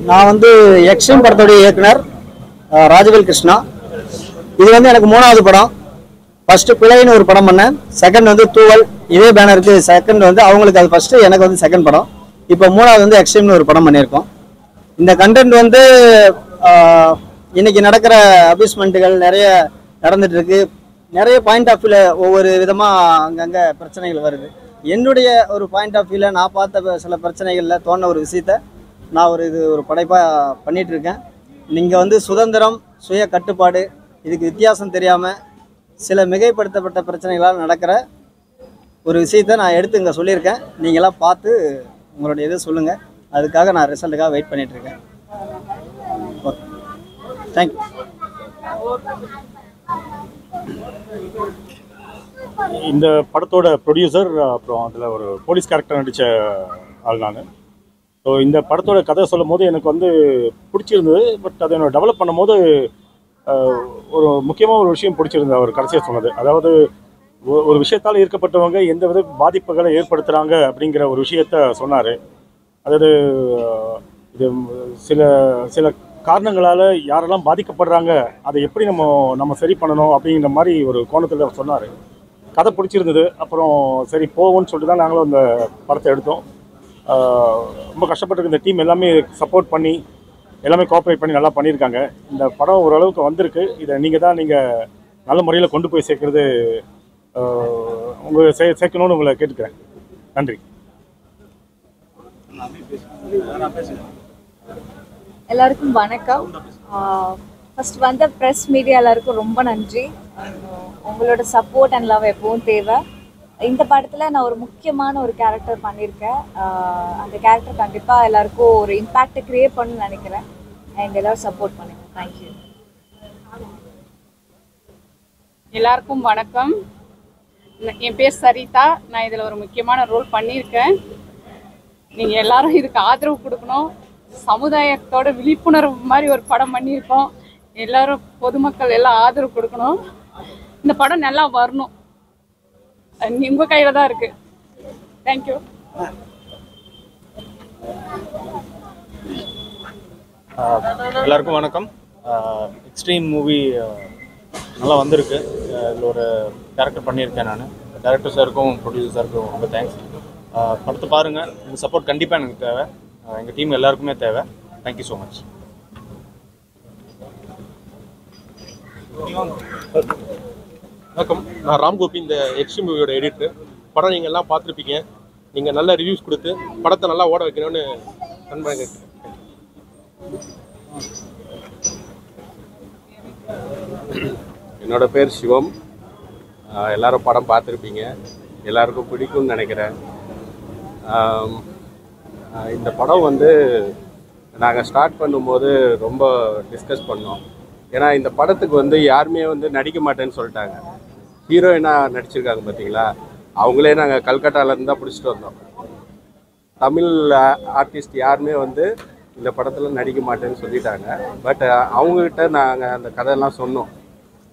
நான் வந்து எக்ஸ்ட்ரீம் படத்தோடைய இயக்குனர் ராஜவேல் கிருஷ்ணா. இது வந்து எனக்கு 3வது படம். ஃபர்ஸ்ட் பிழைன்னு ஒரு படம் பண்ணேன். செகண்ட் வந்து தூவல், இதே பேனருக்கு செகண்ட் வந்து அவங்களுக்கு அது ஃபர்ஸ்ட், எனக்கு வந்து செகண்ட் படம். இப்போ 3வது வந்து எக்ஸ்ட்ரீம்னு ஒரு படம் பண்ணியிருக்கோம். இந்த கண்டென்ட் வந்து இன்னைக்கு நடக்கிற அபியூஸ்மெண்ட்டுகள் நிறைய நடந்துட்டு இருக்கு. நிறைய பாயிண்ட் ஆஃப் வியூல ஒவ்வொரு விதமாக அங்கங்கே பிரச்சனைகள் வருது. என்னுடைய ஒரு பாயிண்ட் ஆஃப் வியூவில் நான் பார்த்த சில பிரச்சனைகளில் தோணுன ஒரு விஷயத்த நான் ஒரு படைப்பாக பண்ணிகிட்டு இருக்கேன். நீங்கள் வந்து சுதந்திரம், சுய கட்டுப்பாடு, இதுக்கு வித்தியாசம் தெரியாமல் சில மிகைப்படுத்தப்பட்ட பிரச்சனைகளால் நடக்கிற ஒரு விஷயத்த நான் எடுத்து இங்கே சொல்லியிருக்கேன். நீங்களாம் பார்த்து உங்களுடைய இதை சொல்லுங்கள். அதுக்காக நான் ரிசல்ட்டுக்காக வெயிட் பண்ணிகிட்ருக்கேன். Okay, thank you. இந்த படத்தோட ப்ரொடியூசர், அப்புறம் அதில் ஒரு போலீஸ் கேரக்டர் நடித்த ஆள் நான். ஸோ இந்த படத்தோட கதை சொல்லும் போது எனக்கு வந்து பிடிச்சிருந்தது. பட் அதை நான் டெவலப் பண்ணும் போது ஒரு முக்கியமாக ஒரு விஷயம் பிடிச்சிருந்தது அவர் கடைசியாக சொன்னது. அதாவது ஒரு விஷயத்தால் ஈர்க்கப்பட்டவங்க எந்த வித பாதிப்புகளை ஏற்படுத்துகிறாங்க அப்படிங்கிற ஒரு விஷயத்த சொன்னார். அதாவது இது சில சில காரணங்களால் யாரெல்லாம் பாதிக்கப்படுறாங்க, அதை எப்படி நம்ம சரி பண்ணணும் அப்படிங்கிற மாதிரி ஒரு கோணத்தில் சொன்னார். கதை பிடிச்சிருந்தது. அப்புறம் சரி போவோம்னு சொல்லிட்டு தான் நாங்களும் அந்த படத்தை எடுத்தோம். ரொம்ப கஷ்டப்பட்டு இந்த டீம் எல்லாமே சப்போர்ட் பண்ணி எல்லாமே கோஆப்ரேட் பண்ணி நல்லா பண்ணியிருக்காங்க. இந்த படம் ஓரளவுக்கு வந்திருக்கு. இதை நீங்கள் நல்ல முறையில் கொண்டு போய் சேர்க்கறது சேர்க்கணும்னு உங்களை கேட்டுக்கிறேன். நன்றி. எல்லாருக்கும் வணக்கம். ஃபர்ஸ்ட் வந்த ப்ரெஸ் மீடியா எல்லாருக்கும் ரொம்ப நன்றி. உங்களோட சப்போர்ட் அண்ட் லவ் எப்பவும் தேவை. இந்த படத்தில் நான் ஒரு முக்கியமான ஒரு கேரக்டர் பண்ணியிருக்கேன். அந்த கேரக்டர் கண்டிப்பாக எல்லாருக்கும் ஒரு இம்பேக்டை க்ரியேட் பண்ணணும்னு நினைக்கிறேன். அண்ட் எல்லோரும் சப்போர்ட் பண்ணுங்க. தேங்க்யூ. எல்லாருக்கும் வணக்கம். என் பேர் சரிதா. நான் இதில் ஒரு முக்கியமான ரோல் பண்ணியிருக்கேன். நீங்கள் எல்லாரும் இதுக்கு ஆதரவு கொடுக்கணும். சமுதாயத்தோட விழிப்புணர்வு மாதிரி ஒரு படம் பண்ணியிருக்கோம். எல்லாரும் பொதுமக்கள் எல்லாம் ஆதரவு கொடுக்கணும். இந்த படம் நல்லா வரணும். உங்கள் கையில் தான் இருக்குது. தேங்க்யூ. எல்லாருக்கும் வணக்கம். எக்ஸ்ட்ரீம் மூவி நல்லா வந்திருக்கு. இதில் ஒரு கேரக்டர் பண்ணியிருக்கேன் நான். டேரக்டர் சாருக்கும் ப்ரொடியூசர் சாருக்கும் ரொம்ப தேங்க்ஸ். படத்தை பாருங்கள். உங்கள் சப்போர்ட் கண்டிப்பாக எனக்கு தேவை. எங்கள் டீம் எல்லாருக்குமே தேவை. Thank you so much. வணக்கம், நான் ராம்கோபி, இந்த எக்ஸ்ட்ரீம் மூவியோட எடிட்டர். படம் நீங்கள் எல்லாம் பார்த்துருப்பீங்க. நீங்கள் நல்ல ரிவ்யூஸ் கொடுத்து படத்தை நல்லா ஓட வைக்கணும்னு நண்பன் கேட்குறேன். என்னோட பேர் சிவம். எல்லாரும் படம் பார்த்துருப்பீங்க. எல்லாருக்கும் பிடிக்கும்னு நினைக்கிறேன். இந்த படம் வந்து நாங்கள் ஸ்டார்ட் பண்ணும்போது ரொம்ப டிஸ்கஸ் பண்ணோம். ஏன்னா இந்த படத்துக்கு வந்து யாருமே வந்து நடிக்க மாட்டேன்னு சொல்லிட்டாங்க. ஹீரோயினாக நடிச்சிருக்காங்க பார்த்தீங்களா, அவங்களே நாங்கள் கல்கட்டாவிலேருந்து தான் பிடிச்சிட்டு வந்தோம். தமிழ் ஆர்டிஸ்ட் யாருமே வந்து இந்த படத்தில் நடிக்க மாட்டேன்னு சொல்லிட்டாங்க. பட் அவங்கக்கிட்ட நாங்கள் அந்த கதையெல்லாம் சொன்னோம்.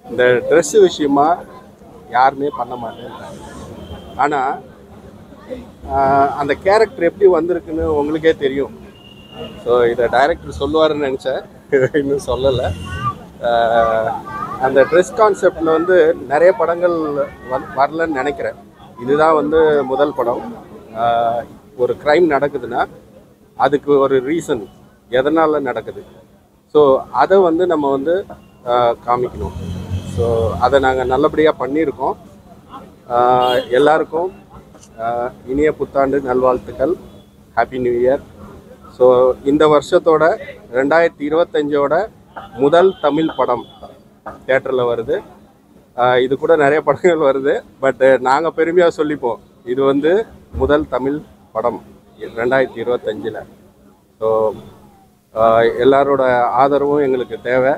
இந்த ட்ரெஸ்ஸு விஷயமா யாருமே பண்ண மாட்டேன்ட்டாங்க. ஆனால் அந்த கேரக்டர் எப்படி வந்திருக்குன்னு உங்களுக்கே தெரியும். ஸோ இதை டைரக்டர் சொல்லுவாருன்னு நினச்சேன், இன்னும் சொல்லலை. அந்த ட்ரெஸ் கான்செப்டில் வந்து நிறைய படங்கள் வரலன்னு நினைக்கிறேன். இதுதான் வந்து முதல் படம். ஒரு க்ரைம் நடக்குதுன்னா அதுக்கு ஒரு ரீசன், எதனால் நடக்குது. ஸோ அதை வந்து நம்ம வந்து காமிக்கணும். ஸோ அதை நாங்கள் நல்லபடியாக பண்ணியிருக்கோம். எல்லாருக்கும் இனிய புத்தாண்டு நல்வாழ்த்துக்கள். Happy new year. ஸோ இந்த வருஷத்தோட 2025ஓட முதல் தமிழ் படம் தியேட்டரில் வருது. இது கூட நிறைய படங்கள் வருது. பட் நாங்கள் பெருமையாக சொல்லிப்போம், இது வந்து முதல் தமிழ் படம் 2025. ஸோ எல்லாரோட ஆதரவும் எங்களுக்கு தேவை.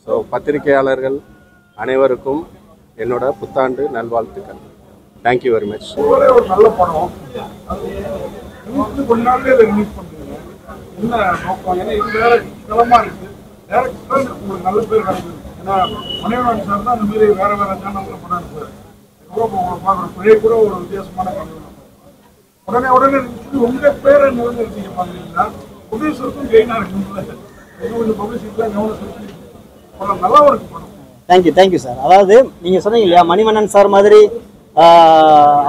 ஸோ பத்திரிகையாளர்கள் அனைவருக்கும் என்னோட புத்தாண்டு நல்வாழ்த்துக்கள். Thank you very much. ஒரு நல்ல படம் கொஞ்ச நாள்லயே ரிலீஸ் பண்ணுறீங்க, என்ன நோக்கம்? ஏன்னா இது வேற தளமாக இருக்குது. டேரக்டர் உங்களுக்கு நல்ல பேர் கிடைக்குது. ஏன்னா மணிவண்ணன் சார் தான் அந்த மாதிரி வேற வேற சேனல்ல படம் எடுப்பாரு. கூட பார்க்குறோம், பிள்ளை கூட ஒரு வித்தியாசமான உடனே உடனே உங்க பேரை நிலைநிறுத்திங்க பாக்குறீங்களா? ப்ரொடியூசருக்கும் கெயினா இருக்கும்ல, கொஞ்சம் பப்ளிசிட்டிலாம் கவனம் செலுத்தி படம் நல்லாவும் இருக்கு படம். Thank you sir. அதாவது நீங்கள் சொன்னீங்க இல்லையா மணிவண்ணன் சார் மாதிரி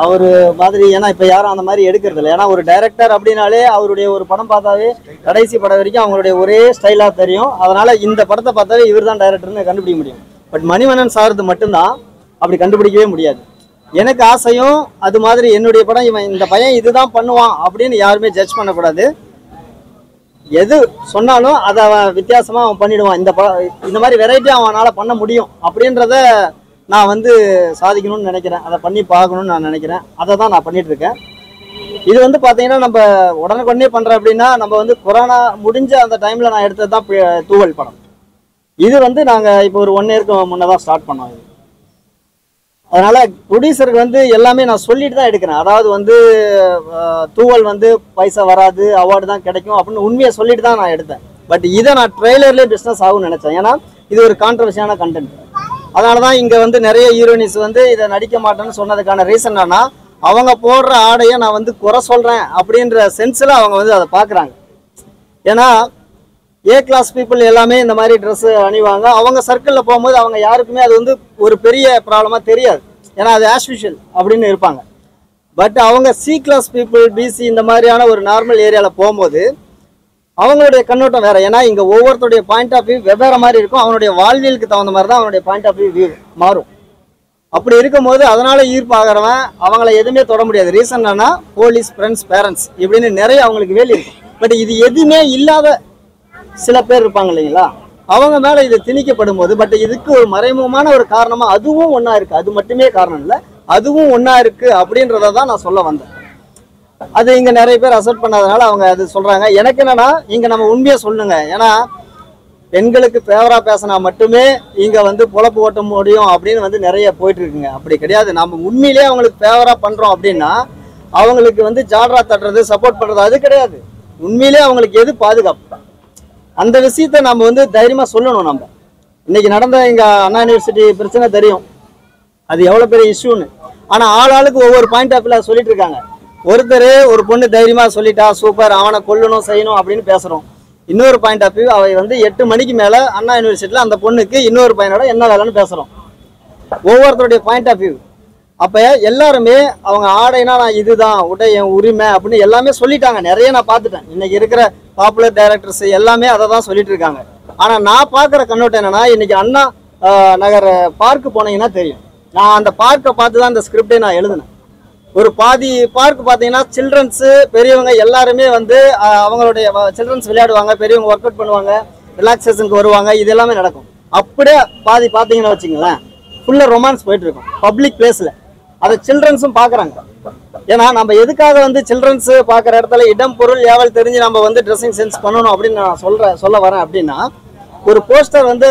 அவர் மாதிரி, ஏன்னா இப்போ யாரும் அந்த மாதிரி எடுக்கிறது இல்லை. ஏன்னா ஒரு டைரக்டர் அப்படின்னாலே அவருடைய ஒரு படம் பார்த்தாவே கடைசி படம் வரைக்கும் அவங்களுடைய ஒரே ஸ்டைலாக தெரியும். அதனால இந்த படத்தை பார்த்தாவே இவர் தான் டைரக்டர்னு கண்டுபிடிக்க முடியும். பட் மணிவண்ணன் சார்து மட்டும்தான் அப்படி கண்டுபிடிக்கவே முடியாது. எனக்கு ஆசையும் அது மாதிரி என்னுடைய படம் இவன் இந்த பையன் இதுதான் பண்ணுவான் அப்படின்னு யாருமே ஜட்ஜ் பண்ணக்கூடாது. எது சொன்னாலும் அதை அவன் வித்தியாசமாக அவன் பண்ணிடுவான். இந்த மாதிரி வெரைட்டி அவனால் பண்ண முடியும் அப்படின்றத நான் வந்து சாதிக்கணும்னு நினைக்கிறேன். அதை பண்ணி பார்க்கணும்னு நான் நினைக்கிறேன். அதை தான் நான் பண்ணிட்டு இருக்கேன். இது வந்து பார்த்தீங்கன்னா நம்ம உடனுக்குடனே பண்ணுறேன் அப்படின்னா, நம்ம வந்து கொரோனா முடிஞ்ச அந்த டைமில் நான் எடுத்தது தான் தூவல் படம். இது வந்து நாங்கள் இப்போ ஒரு 1 இயருக்கு முன்னே தான் ஸ்டார்ட் பண்ணோம். இது அதனால் ப்ரொடியூசருக்கு வந்து எல்லாமே நான் சொல்லிட்டு தான் எடுக்கிறேன். அதாவது வந்து தூவல் வந்து பைசா வராது, அவார்டு தான் கிடைக்கும் அப்படின்னு உண்மையை சொல்லிட்டு தான் நான் எடுத்தேன். பட் இதை நான் ட்ரெய்லர்லேயே பிஸ்னஸ் ஆகும்னு நினச்சேன். ஏன்னா இது ஒரு கான்ட்ரவர்சியான கண்டென்ட். அதனால தான் இங்கே வந்து நிறைய ஹீரோயின்ஸ் வந்து இதை நடிக்க மாட்டேன்னு சொன்னதுக்கான ரீசன் என்னன்னா, அவங்க போடுற ஆடையை நான் வந்து குறை சொல்கிறேன் அப்படின்ற சென்ஸில் அவங்க வந்து அதை பார்க்குறாங்க. ஏன்னா ஏ கிளாஸ் பீப்புள் எல்லாமே இந்த மாதிரி ட்ரெஸ்ஸு அணிவாங்க. அவங்க சர்க்கிளில் போகும்போது அவங்க யாருக்குமே அது வந்து ஒரு பெரிய ப்ராப்ளமாக தெரியாது. ஏன்னா அது ஆஸ்யூஷுவல் அப்படின்னு இருப்பாங்க. பட் அவங்க சி கிளாஸ் பீப்புள், பிசி இந்த மாதிரியான ஒரு நார்மல் ஏரியாவில் போகும்போது அவங்களுடைய கண்ணோட்டம் வேறு. ஏன்னா இங்கே ஒவ்வொருத்தருடைய பாயிண்ட் ஆஃப் வியூ வெவ்வேறு மாதிரி இருக்கும். அவனுடைய வாழ்வியலுக்கு தகுந்த மாதிரி தான் அவனுடைய பாயிண்ட் ஆஃப் வியூ மாறும். அப்படி இருக்கும்போது அதனால் ஈர்ப்பாகிறவன் அவங்கள எதுவுமே தொட முடியாது. ரீசன் என்னன்னா போலீஸ், ஃப்ரெண்ட்ஸ், பேரண்ட்ஸ் இப்படின்னு நிறைய அவங்களுக்கு வேலி இருக்கும். பட் இது எதுவுமே இல்லாத சில பேர் இருப்பாங்க இல்லைங்களா, அவங்க மேலே இது திணிக்கப்படும் போது, பட் இதுக்கு ஒரு மறைமுகமான ஒரு காரணமாக அதுவும் ஒன்றா இருக்குது. அது மட்டுமே காரணம் இல்லை, அதுவும் ஒன்றா இருக்குது அப்படின்றத தான் நான் சொல்ல வந்தேன். அது இங்கே நிறைய பேர் அக்செப்ட் பண்ணாதனால அவங்க அது சொல்கிறாங்க. எனக்கு என்னன்னா இங்கே நம்ம உண்மையாக சொல்லுங்க. ஏன்னா பெண்களுக்கு ஃபேவராக பேசினா மட்டுமே இங்கே வந்து பொழப்பு ஓட்ட முடியும் அப்படின்னு வந்து நிறைய போயிட்டு இருக்குங்க. அப்படி கிடையாது. நம்ம உண்மையிலே அவங்களுக்கு ஃபேவராக பண்ணுறோம் அப்படின்னா அவங்களுக்கு வந்து ஜால்ரா தட்டுறது, சப்போர்ட் பண்ணுறது அது கிடையாது. உண்மையிலே அவங்களுக்கு எது பாதுகாப்பு, அந்த விஷயத்தை நம்ம வந்து தைரியமாக சொல்லணும். நம்ம இன்னைக்கு நடந்த இங்கே அண்ணா யூனிவர்சிட்டி பிரச்சனை தெரியும், அது எவ்வளோ பெரிய இஷ்யூன்னு. ஆனால் ஆளாளுக்கு ஒவ்வொரு பாயிண்ட் ஆஃப் வியூவில் சொல்லிட்டு இருக்காங்க. ஒருத்தர் ஒரு பொண்ணு தைரியமாக சொல்லிட்டா சூப்பர், அவனை கொல்லணும் செய்யணும் அப்படின்னு பேசுகிறோம். இன்னொரு பாயிண்ட் ஆஃப் வியூ, அவை வந்து 8 மணிக்கு மேலே அண்ணா யூனிவர்சிட்டியில் அந்த பொண்ணுக்கு இன்னொரு பையனோட என்ன வேலைன்னு பேசுகிறோம். ஒவ்வொருத்தருடைய பாயிண்ட் ஆஃப் வியூ. அப்போ எல்லாருமே அவங்க ஆடைனா நான் இதுதான் உடை என் உரிமை அப்படின்னு எல்லாமே சொல்லிட்டாங்க. நிறைய நான் பார்த்துட்டேன். இன்னைக்கு இருக்கிற பாப்புலர் டைரக்டர்ஸ் எல்லாமே அதை தான் சொல்லிட்டு இருக்காங்க. ஆனால் நான் பார்க்குற கண்ணோட்டம் என்னன்னா, இன்னைக்கு அண்ணா நகர் பார்க்கு போனீங்கன்னா தெரியும். நான் அந்த பார்க்கை பார்த்து தான் இந்த ஸ்கிரிப்டே நான் எழுதினேன். ஒரு பாதி பார்க் பார்த்தீங்கன்னா சில்ட்ரன்ஸு, பெரியவங்க எல்லாருமே வந்து அவங்களுடைய சில்ட்ரன்ஸ் விளையாடுவாங்க, பெரியவங்க ஒர்க் அவுட் பண்ணுவாங்க, ரிலாக்ஸேஷனுக்கு வருவாங்க, இது எல்லாமே நடக்கும். அப்படியே பாதி பார்த்தீங்கன்னா வச்சுங்களேன், ஃபுல்லாக ரொமான்ஸ் போயிட்டு இருக்கும் பப்ளிக் பிளேஸில். அதை சில்ட்ரன்ஸும் பார்க்குறாங்க. ஏன்னா நம்ம எதுக்காக வந்து சில்ட்ரன்ஸு பார்க்குற இடத்துல இடம் பொருள் ஏவல் தெரிஞ்சு நம்ம வந்து ட்ரெஸ்ஸிங் சென்ஸ் பண்ணணும் அப்படின்னு நான் சொல்ல வரேன். அப்படின்னா ஒரு போஸ்டர் வந்து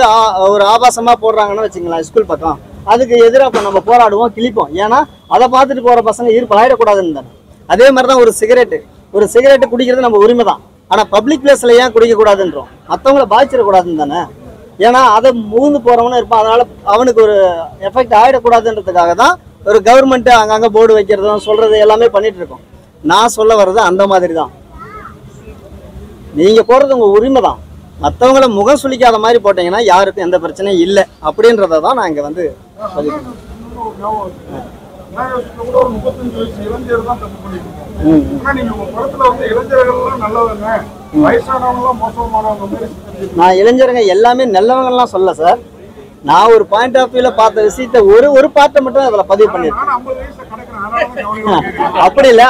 ஒரு ஆபாசமாக போடுறாங்கன்னு வச்சுங்களேன் ஸ்கூல் பக்கம், அதுக்கு எதிராக இப்போ நம்ம போராடுவோம், கிழிப்போம். ஏன்னா அதை பார்த்துட்டு போகிற பசங்க ஈர்ப்பு ஆகிடக்கூடாதுன்னு தானே. அதே மாதிரி தான் ஒரு சிகரெட்டு குடிக்கிறது நம்ம உரிமை தான். ஆனால் பப்ளிக் பிளேஸில் ஏன் குடிக்கக்கூடாதுன்றோம், மற்றவங்கள பாதிச்சிடக்கூடாதுன்னு தானே. ஏன்னா அதை மூந்து போகிறவனும் இருப்பான். அதனால் அவனுக்கு ஒரு எஃபெக்ட் ஆகிடக்கூடாதுன்றதுக்காக தான் ஒரு கவர்மெண்ட்டு அங்கங்கே போர்டு வைக்கிறதும் சொல்கிறது எல்லாமே பண்ணிட்டு இருக்கோம். நான் சொல்ல வர்றது அந்த மாதிரி தான். நீங்கள் போடுறது உங்கள் உரிமை தான். மற்றவங்கள முகம் சுளிக்காத மாதிரி போட்டிங்கன்னா யாருக்கும் எந்த பிரச்சனையும் இல்லை அப்படின்றத தான் நான் இங்கே வந்து சொல்லிக்கிறேன். கூட ஒரு 35 வயசு இளைஞர் தான் தப்பு பண்ணிருக்கோம். ஆனா நீங்க உங்க படத்துல வந்து இளைஞர்கள்லாம் நல்லவங்க, வயசானவங்கலாம் மோசமானவங்க மாதிரி. நான் இளைஞருங்க எல்லாமே நல்லவங்கலாம் சொல்ல சார். நான் ஒரு பாயிண்ட் ஆஃப் வியூல பார்த்த விஷயத்த ஒரு பார்ட்டை மட்டும் அதில் பதிவு பண்ணிருக்கேன். அப்படி இல்லை.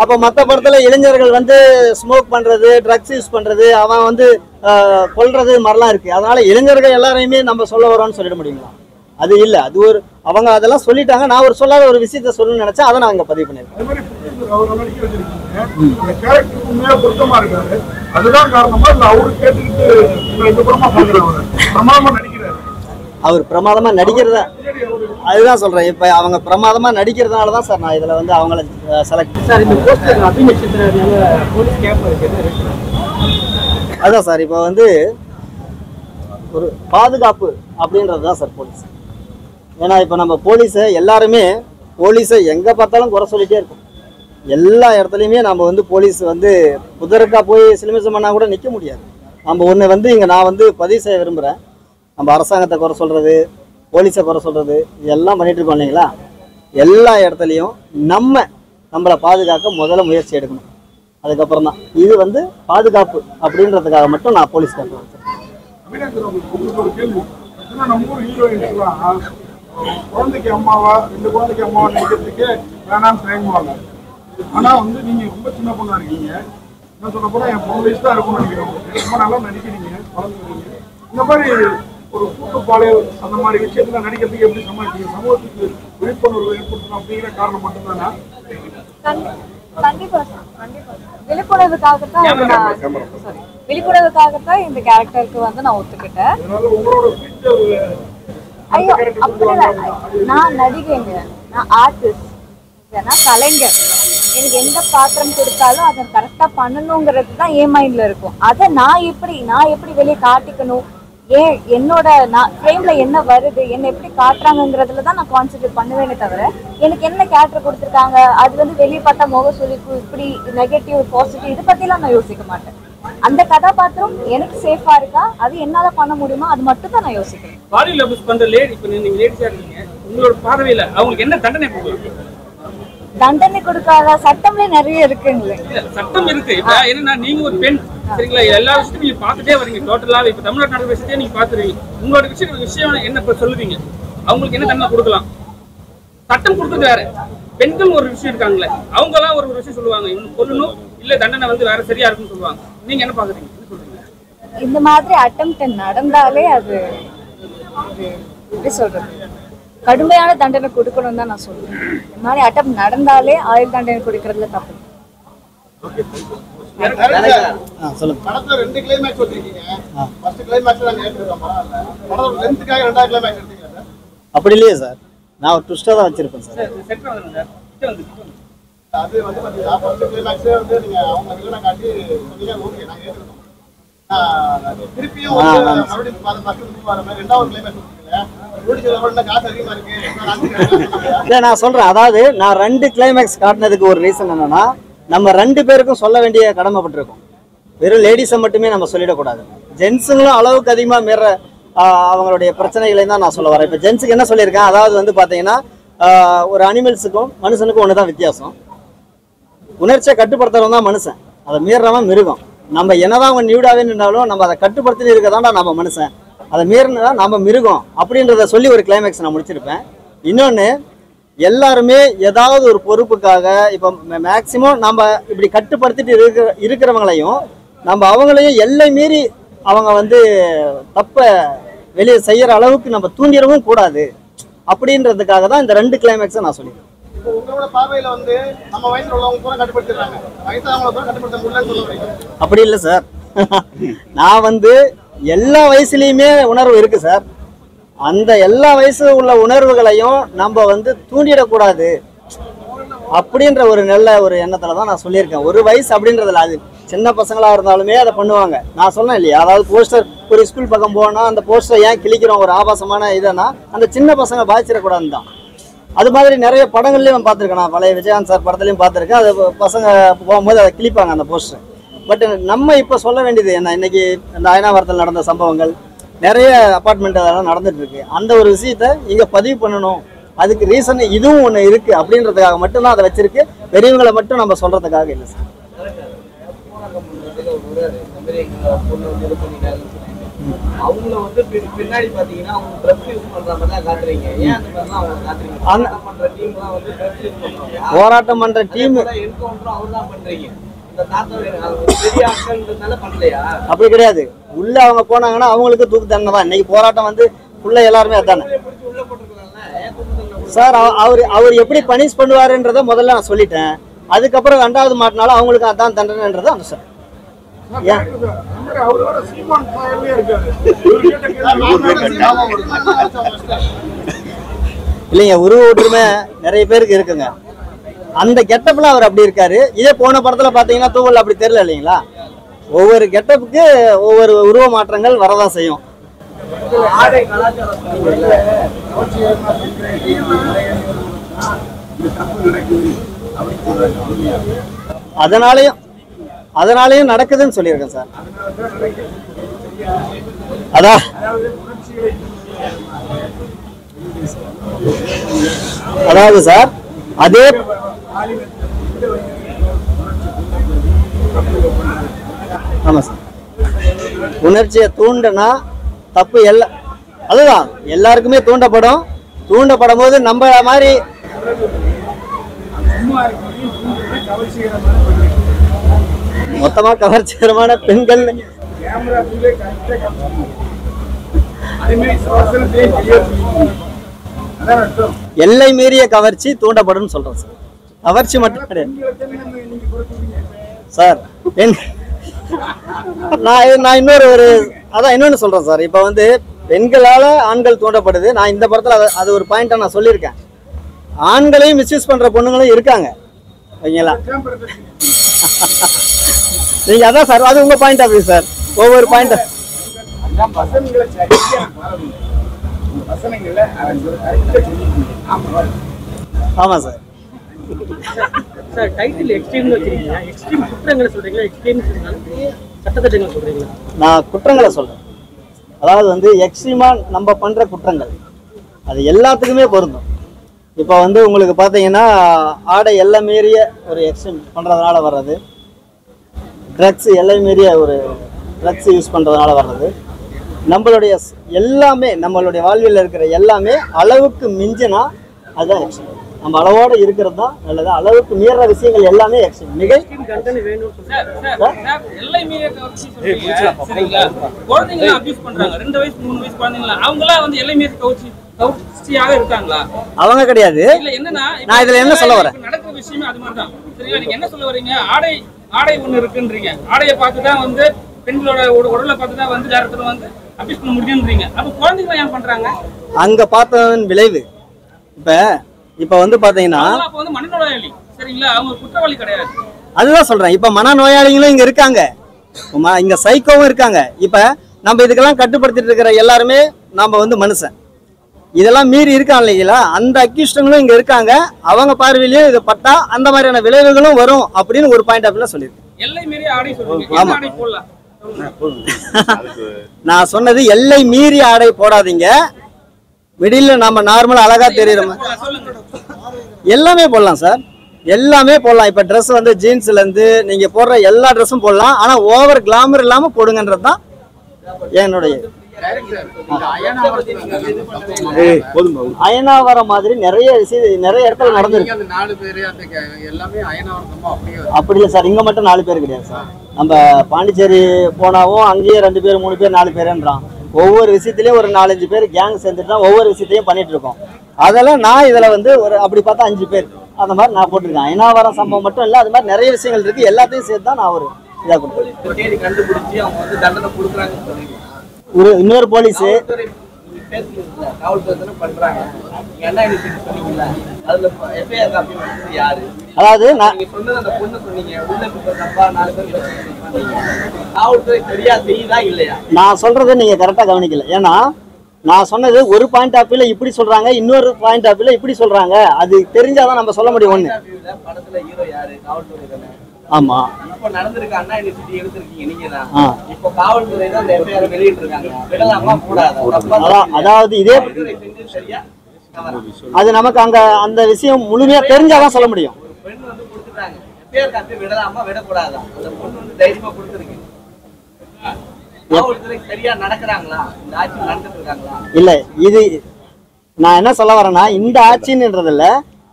அப்ப மற்ற படத்துல இளைஞர்கள் வந்து ஸ்மோக் பண்றது, ட்ரக்ஸ் யூஸ் பண்றது, அவன் வந்து கொல்றது மாதிரிலாம் இருக்கு. அதனால இளைஞர்கள் எல்லாரையுமே நம்ம சொல்ல வரோம்னு சொல்லிட முடியுங்களா? அது இல்லை. அது ஒரு அவங்க அதெல்லாம் சொல்லிட்டாங்க. நான் ஒரு சொல்லாத ஒரு விஷயத்த சொல்லணும்னு நினைச்சேன், அதை நான் அங்கே பதிவு பண்ணியிருக்கேன். அவர் பிரமாதமா நடிக்கிறதா, அதுதான் சொல்றேன். இப்ப அவங்க பிரமாதமா நடிக்கிறதுனால தான் சார் நான் இதுல வந்து அவங்கள செலக்ட். சார் இந்த போஸ்டர் அதான் சார் இப்போ வந்து ஒரு பாதுகாப்பு அப்படின்றது தான் சார் போலீஸ். ஏன்னா இப்போ நம்ம போலீஸை எல்லாருமே போலீஸை எங்கே பார்த்தாலும் குறை சொல்லிகிட்டே இருக்கும். எல்லா இடத்துலையுமே நம்ம வந்து போலீஸ் வந்து குதிரைக்கா போய் சிலுமிசம் பண்ணால் கூட நிற்க முடியாது. நம்ம ஒன்று வந்து இங்கே நான் வந்து பதிவு செய்ய விரும்புகிறேன். நம்ம அரசாங்கத்தை குறை சொல்கிறது, போலீஸை குறை சொல்கிறது, இதெல்லாம் பண்ணிகிட்டு இருக்கோம் இல்லைங்களா? எல்லா இடத்துலையும் நம்மளை பாதுகாக்க முதல்ல முயற்சி எடுக்கணும். அதுக்கப்புறம் தான் இது வந்து பாதுகாப்பு அப்படின்றதுக்காக மட்டும் நான் போலீஸ் கேட்பேன். உங்களுக்கு ஒரு கேள்வி, நம்ம ஊர் ஹீரோயின்ஸ்லாம் குழந்தைக்கு அம்மாவா 2 குழந்தைக்கு அம்மாவா நினைக்கிறதுக்கே வேணாம்னு தயங்குவாங்க. ஆனால் வந்து நீங்கள் ரொம்ப சின்ன பொண்ணா இருக்கீங்க. என்ன சொல்ல போனால் என் 3 வயசு தான் இருக்கும்னு நினைக்கிறேன். ரொம்ப நல்லா நடிக்கிறீங்க, வளர்ந்துருக்கீங்க. இந்த மாதிரி ஒரு கூட்டுப்பாளையம் அந்த மாதிரி விஷயத்துல நடிக்கிறதுக்கு எப்படி சமாளிக்கிறீங்க? சமூகத்துக்கு விழிப்புணர்வு ஏற்படுத்தணும் அப்படிங்கிற காரணம் மட்டும்தானா? கண்டிப்பா விழிப்புணர்வுக்காகத்தான் இந்த கேரக்டருக்கு வந்து நான் ஒத்துக்கிட்டேன். ஐயோ அப்படி நான் நடிகைங்க, நான் ஆர்டிஸ்ட், நான் கலைஞர். எனக்கு எந்த பாத்திரம் கொடுத்தாலும் அதை கரெக்டா பண்ணணுங்கிறது தான் என் மைண்ட்ல இருக்கும். அதை நான் எப்படி வெளியே காட்டிக்கணும், என்னோட ஃப்ரேம்ல என்ன வருது, என்ன எப்படி காட்டுறாங்கிறதுல தான் நான் கான்சென்ட்ரேட் பண்ணுவேனே தவிர எனக்கு என்ன கேரக்டர் கொடுத்துருக்காங்க அது வந்து வெளியே பார்த்தா முக சுழிப்பு இப்படி நெகட்டிவ் பாசிட்டிவ் இதை பத்திலாம் நான் யோசிக்க மாட்டேன். அந்த கதாபாத்திரம் எனக்கு சேஃபா இருக்கா, அது என்னால பண்ண முடியுமா, அது மட்டும் தான் நான் யோசிக்கிறேன். பாலியல் அபியூஸ் பண்ற லேடி, இப்ப நீங்க லேடிஸா இருக்கீங்க, உங்களோட பார்வையில அவங்களுக்கு என்ன தண்டனை கொடுக்கணும்? தண்டனை கொடுக்காத சட்டம்ல நிறைய இருக்குங்களே. சட்டம் இருக்கு. இப்ப என்னன்னா நீங்க ஒரு பெண், சரிங்களா, எல்லா விஷயத்தையும் நீங்க பாத்துட்டே வரீங்க. டோட்டலாவே இப்ப தமிழ்நாட்டு நடக்கிற விஷயத்தையே நீங்க பாத்துருவீங்க. உங்களோட விஷயம் என்ன இப்ப சொல்லுவீங்க? அவங்களுக்கு என்ன தண்டனை கொடுக்கலாம்? சட்டம் கொடுத்தது வேற, பெண்கள் ஒரு விஷயம் இருக்காங்களே, அவங்க எல்லாம் ஒரு விஷயம் சொல்லுவாங்க, இவங்க கொல்லணும் இல்ல தண்டனை வந்து வேற சரியா இருக்குன்னு சொல்லுவாங்க. நீங்க என்ன பாக்குறீங்க? இந்த மாதிரி அட்டெம்ப்ட் நடந்தாலே அது எப்படி சொல்றது, கடுமையான தண்டனை கொடுக்கணும் தான் நான் சொல்லுவேன். இந்த மாதிரி அட்டெம்ப்ட் நடந்தாலே ஆயுள் தண்டனை கொடுக்கறதுல தப்பு. சொல்லுங்க. படத்துல 2 கிளைமேக்ஸ் வச்சிருக்கீங்க. ஃபர்ஸ்ட் கிளைமேக்ஸ்ல நான் ஏத்துறேன்மா. படத்தோட லெந்த்காக 2வது கிளைமேக்ஸ் எடுத்தீங்க. அப்படி இல்லையே சார், நான் ஒரு ட்விஸ்டா தான் வச்சிருப்பேன் சார். அது வந்து பாத்தீங்கன்னா ஃபர்ஸ்ட் கிளைமேக்ஸே வந்து நீங்க அவங்க வில்லனை காட்டி சொன்னீங்க, ஓகே நான் ஏத்துறேன். திருப்பியும் மறுபடியும் ஃபர்ஸ்ட் வர மாதிரி 2வது கிளைமேக்ஸ் வச்சிருக்கீங்க. நான் சொல்றேன், அதாவது நான் 2 கிளைமேக்ஸ் காட்டினதுக்கு ஒரு ரீசன் என்னன்னா, நம்ம 2 பேருக்கும் சொல்ல வேண்டிய கடமைப்பட்டிருக்கோம். வெறும் லேடிஸை மட்டுமே நம்ம சொல்லிடக்கூடாது. ஜென்ஸுங்களும் அளவுக்கு அதிகமாக மீற அவங்களுடைய பிரச்சனைகளை தான் நான் சொல்ல வரேன். இப்போ ஜென்ஸுக்கு என்ன சொல்லியிருக்கேன், அதாவது வந்து பார்த்தீங்கன்னா ஒரு அனிமல்ஸுக்கும் மனுஷனுக்கும் ஒன்று தான் வித்தியாசம். உணர்ச்சியை கட்டுப்படுத்துறவன் தான் மனுஷன், அதை மீறவன் மிருகம். நம்ம என்னதான் அவங்க நியூடாவே நின்றாலும் நம்ம அதை கட்டுப்படுத்தி இருக்கதாண்டா நம்ம மனுஷன், அதை மீறினா நம்ம மிருகம் அப்படின்றத சொல்லி ஒரு கிளைமேக்ஸ் நான் முடிச்சிருப்பேன். இன்னொன்று, எல்லாருமே ஏதாவது ஒரு பொறுப்புக்காக இப்போ மேக்சிமம் நம்ம இப்படி கட்டுப்படுத்திட்டு இருக்கிறவங்களையும் நம்ம அவங்களையும் எல்லை மீறி அவங்க வந்து தப்பை வெளியே செய்யற அளவுக்கு நம்ம தூண்டிடவும் கூடாது அப்படின்றதுக்காக தான் இந்த 2 கிளைமேக்ஸை நான் சொல்லிடுறேன். உங்களோட பார்வையில வந்து நம்ம வயசுல உள்ளவங்க கூட கட்டுப்படுத்திடுறாங்க, வயசானவங்கள கூட கட்டுப்படுத்த முடியலன்னு சொல்லுவீங்க. அப்படி இல்லை சார், நான் வந்து எல்லா வயசுலையுமே உணர்வு இருக்கு சார். அந்த எல்லா வயசு உள்ள உணர்வுகளையும் நம்ம வந்து தூண்டிடக்கூடாது அப்படின்ற ஒரு நல்ல ஒரு எண்ணத்துல தான் நான் சொல்லியிருக்கேன். ஒரு வயசு அப்படின்றதுல அது சின்ன பசங்களா இருந்தாலுமே அதை பண்ணுவாங்க. நான் சொன்னேன் இல்லையா, அதாவது போஸ்டர் ஒரு ஸ்கூல் பக்கம் போனால் அந்த போஸ்டர் ஏன் கிழிக்கிறோம், ஒரு ஆபாசமான இதனா அந்த சின்ன பசங்க பாதிச்சிடக்கூடாதுன்னு தான். அது மாதிரி நிறைய படங்கள்லையும் பார்த்துருக்கேன். நான் பழைய விஜயகாந்த் சார் படத்துலையும் பார்த்துருக்கேன். அது பசங்க போகும்போது அதை கிழிப்பாங்க அந்த போஸ்டர். பட் நம்ம இப்போ சொல்ல வேண்டியது என்ன, இன்னைக்கு இந்த அயனாவரத்தில் நடந்த சம்பவங்கள் நிறைய அப்பார்ட்மெண்ட் அதெல்லாம் நடந்துட்டு இருக்கு. அந்த ஒரு விஷயத்த இங்கே பதிவு பண்ணணும், அதுக்கு ரீசன் இதுவும் ஒன்று இருக்குது அப்படின்றதுக்காக மட்டும்தான் அதை வச்சிருக்கு. பெரியவங்களை மட்டும் நம்ம சொல்கிறதுக்காக இல்லை சார். அவங்கள வந்து பின்னாடி பாத்தீங்கன்னா அவங்க ட்ரக்ஸ் யூஸ் பண்ற மாதிரி தான் காட்டுறீங்க. ஏன் அந்த மாதிரிலாம் அவங்க காட்டுறீங்க? பண்ற டீம்லாம் வந்து ட்ரக்ஸ் யூஸ் பண்றாங்க. போராட்டம் பண்ற டீம் என்கவுண்டர் அவர் தான் பண்றீங்க. இந்த தாத்தா பெரிய ஆட்கள்ன்றதுனால பண்ணலையா? அப்படி கிடையாது. உள்ள அவங்க போனாங்கன்னா அவங்களுக்கு தூக்கு தண்டனை தான். இன்னைக்கு போராட்டம் வந்து உள்ள எல்லாருமே அதானே சார். அவர் எப்படி பனிஷ் பண்ணுவாருன்றத முதல்ல நான் சொல்லிட்டேன். அதுக்கப்புறம் 2வது மாட்டினாலும் அவங்களுக்கு அதான் தண்டனைன்றதை அந்த சார். இல்லைங்க, உருவ ஒற்றுமை நிறைய பேருக்கு இருக்குங்க. அந்த கெட்டப்ல அவர் அப்படி இருக்காரு. இதே போன படத்துல பாத்தீங்கன்னா தூவல் அப்படி தெரியல இல்லைங்களா. ஒவ்வொரு கெட்டப்புக்கு ஒவ்வொரு உருவ மாற்றங்கள் வரதான் செய்யும். அதனாலயும் நடக்குதுன்னு சொல்லியிருக்கேன் சார். அதாவது சார் அதே ஆமா சார், உணர்ச்சியை தூண்டனா தப்பு அதுதான் எல்லாருக்குமே தூண்டப்படும் போது நம்ம மாதிரி மொத்தமா கவர்ச்சிகரமான பெண்கள் எல்லை மீறிய கவர்ச்சி தூண்டப்படும் சொல்றேன் சார். கவர்ச்சி மட்டும் கிடையாது சார். நான் இன்னொன்னு சொல்றேன் சார். இப்ப வந்து பெண்களால ஆண்கள் தூண்டப்படுது. நான் இந்த படத்துல அது ஒரு பாயிண்டா நான் சொல்லியிருக்கேன். ஆண்களையும் மிஸ்யூஸ் பண்ற பொண்ணுங்களும் இருக்காங்க. ஓகேங்களா? நீங்க அதான் சார், அது உங்க பாயிண்ட் ஆஃப் வியூ சார். ஒவ்வொரு பாயிண்ட் ஆமா சார். சார் டைட்டில் எக்ஸ்ட்ரீம்னு வச்சிருக்கீங்க. எக்ஸ்ட்ரீம் குற்றங்களை சொல்றீங்களா, எக்ஸ்ட்ரீம் சட்டத்திட்டங்களை சொல்றீங்களா? நான் குற்றங்களை சொல்றேன். அதாவது வந்து எக்ஸ்ட்ரீமா நம்ம பண்ற குற்றங்கள் அது எல்லாத்துக்குமே பொருந்தும். இப்போ வந்து உங்களுக்கு பார்த்தீங்கன்னா ஆடை எல்லை மீறிய ஒரு எக்ஸ்ட்ரீம் பண்றதுனால வர்றது, ட்ரக்ஸ் எல்லை மீறிய ஒரு ட்ரக்ஸ் யூஸ் பண்றதுனால வர்றது, நம்மளுடைய எல்லாமே நம்மளுடைய வாழ்வில் இருக்கிற எல்லாமே அளவுக்கு மிஞ்சினா அதுதான் எக்ஸ்ட்ரீம். நம்ம அளவோட இருக்கிறது தான் நல்லது. அளவுக்கு மீற விஷயங்கள் எல்லாமே எக்ஸ்ட்ரீம். மிக எல்லை மீறிய கவர்ச்சி சரிங்களா? குழந்தைங்களை அபியூஸ் பண்றாங்க. 2 வயசு 3 வயசு குழந்தைங்களா அவங்களாம் வந்து எல்லை மீறி கவர்ச்சியாக இருக்காங்களா? அவங்க கிடையாது. இல்ல என்னன்னா நான் இதுல என்ன சொல்ல வரேன், நடக்கிற விஷயமே அது மாதிரி தான். சரிங்களா? நீங்க என்ன சொல்ல வரீங்க? ஆடை ஒண்ணு இருக்குன்றீங்க. ஆடையை பார்த்து தான் வந்து பெண்களோட உடலை பார்த்து தான் வந்து டேரக்டர் வந்து அபியூஸ் பண்ண முடியும்ன்றீங்க. அப்ப குழந்தைகளை ஏன் பண்றாங்க? அங்க பார்த்தவன் விளைவு. இப்ப வந்து பாத்தீங்கன்னா மனநோயாளி சரிங்களா? அவங்க குற்றவாளி கிடையாது. அதுதான் சொல்றேன். இப்ப மனநோயாளிகளும் இங்க இருக்காங்க, இங்க சைக்கோவும் இருக்காங்க. இப்ப நம்ம இதுக்கெல்லாம் கட்டுப்படுத்திட்டு இருக்கிற எல்லாருமே நாம வந்து மனுஷன். இதெல்லாம் மீறி இருக்காங்க இல்லைங்களா? அந்த அக்யூஸ்டங்களும் இங்க இருக்காங்க. அவங்க பார்வையிலயும் இது பட்டா அந்த மாதிரியான விளைவுகளும் வரும் அப்படின்னு ஒரு பாயிண்ட் ஆஃப் வியூல சொல்லியிருக்கேன். எல்லை மீறி ஆடை சொல்றீங்க. என்ன ஆடை போடலாம்? நான் சொன்னது எல்லை மீறி ஆடை போடாதீங்க. மிடில் நம்ம நார்மலா அழகா தெரியுற எல்லாமே போடலாம் சார். எல்லாமே போடலாம். இப்ப ட்ரெஸ் வந்து ஜீன்ஸ்ல இருந்து நீங்க போடுற எல்லா ட்ரெஸ்ஸும் போடலாம். ஆனா ஓவர் கிளாமர் இல்லாம போடுங்கன்றது தான் என்னுடைய. அயனாவரம் மாதிரி நிறைய இடத்துல நடந்திருக்கு. அப்படி இல்லை சார், இங்க மட்டும் 4 பேர் கிடையாது சார். நம்ம பாண்டிச்சேரி போனாவும் அங்கேயே 2 பேர் 3 பேர் 4 பேருன்றான். ஒவ்வொரு விஷயத்திலயும் ஒரு 4-5 பேர் கேங் சேர்ந்துட்டு தான் ஒவ்வொரு விஷயத்தையும் பண்ணிட்டு இருக்கோம். அதெல்லாம் நான் இதுல வந்து ஒரு அப்படி பார்த்தா 5 பேர் அந்த மாதிரி நான் போட்டிருக்கேன். அயனாவரம் சம்பவம் மட்டும் இல்லை, அது மாதிரி நிறைய விஷயங்கள் இருக்கு. எல்லாத்தையும் சேர்த்து தான் நான் ஒரு இதா கொடுத்தேன். கண்டுபிடிச்சு அவங்க வந்து தண்டனை கொடுக்குறாங்க. இன்னொரு போலீஸ் அதாவது நான் சொல்றதை நீங்க கரெக்டா கவனிக்கல. ஏன்னா நான் சொன்னது ஒரு பாயிண்ட் ஆஃப் வியூல இப்படி சொல்றாங்க, இன்னொரு பாயிண்ட் ஆஃப் வியூல இப்படி சொல்றாங்க. அது தெரிஞ்சாதான் நம்ம சொல்ல முடியும். ஒண்ணு ஆமா, இப்ப நடந்திருக்க அண்ணா யூனிவர்சிட்டி எடுத்திருக்கீங்க நீங்க தான். இப்போ காவல்துறை தான் அந்த எஃப்ஐஆர் வெளியிட்டு இருக்காங்க. விடலாமா கூடாதா? அதாவது இதே அது நமக்கு அங்க அந்த விஷயம் முழுமையா தெரிஞ்சாதான் சொல்ல முடியும். ஒரு பெண் வந்து கொடுத்துட்டாங்க, எஃப்ஐஆர் காப்பி விடலாமா விடக்கூடாதா? அந்த பொண்ணு வந்து தைரியமா கொடுத்துருக்கு. காவல்துறை சரியா நடக்கிறாங்களா? இந்த ஆட்சி நடந்துட்டு இருக்காங்களா? இல்ல, இது நான் என்ன சொல்ல வரேன்னா, இந்த ஆட்சின்றதுல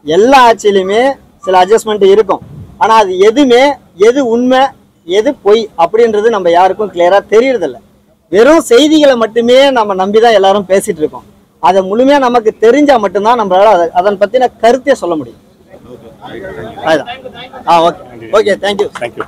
எல்லா ஆட்சியிலுமே சில அட்ஜஸ்ட்மெண்ட் இருக்கும். ஆனா அது எது உண்மை எது பொய் அப்படின்றது நம்ம யாருக்கும் கிளியரா தெரியறதில்ல. வெறும் செய்திகளை மட்டுமே நம்ம நம்பிதான் எல்லாரும் பேசிட்டு இருக்கோம். அதை முழுமையா நமக்கு தெரிஞ்சா மட்டும்தான் நம்மளால அதன் பத்தின கருத்தை சொல்ல முடியும். Okay, thank you.